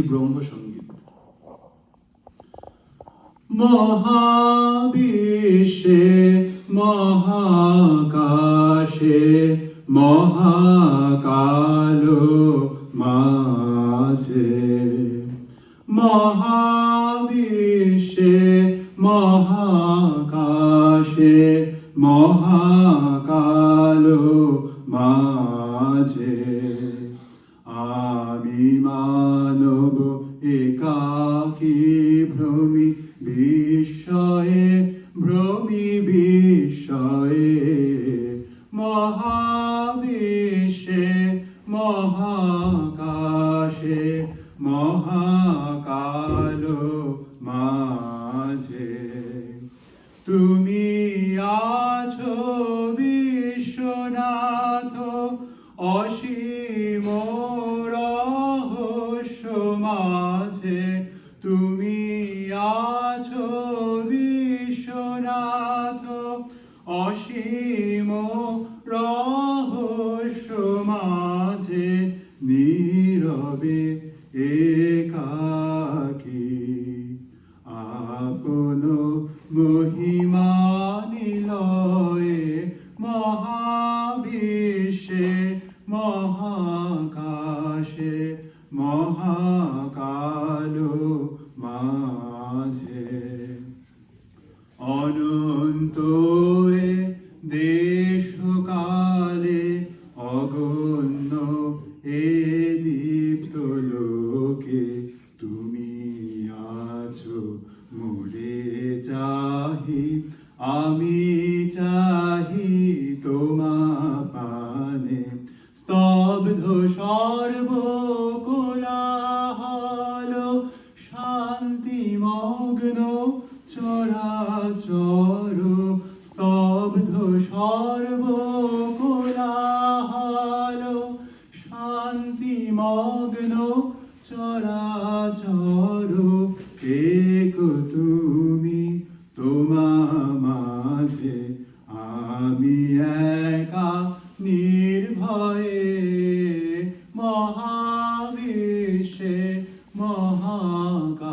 ব্রহ্মসঙ্গীত। মহাবিশ্বে মহাকাশে মহাকালো মাঝে, মহাবিশ্বে মহাকাশে মহাকালো মাঝে, আমি মানব একাকী ভ্রমি বিস্ময়ে, ভ্রমি বিস্ময়ে, মহাবিশ্বে মহাকাশে মহাকালো মাঝে। তুমি আছো বিশ্বনাথ অসীম রহস্য মাঝে, তুমি আছো বিশ্বনাথ অসীম রহস্য মাঝে, নীরবে একাকী আপন মহিমা নিলয়ে, মহাবিশ্বে মহাকাশে মহাকালো মাঝে। অনন্ত দেশকালে অগণ্য এ দীপ্ত লোকে, তুমি আছো মোরে চাহি, আমি চাহি তোমা পানে। স্তব্ধ সর্বকোলাহল শান্তিমগ্ন চরাচর, স্তব্ধ সর্বকোলাহল শান্তিমগ্ন চরাচর, এক তুমি তোমা মাঝে, আমি একা নির্ভয়ে, মহাবিশ্বে মহাকাশে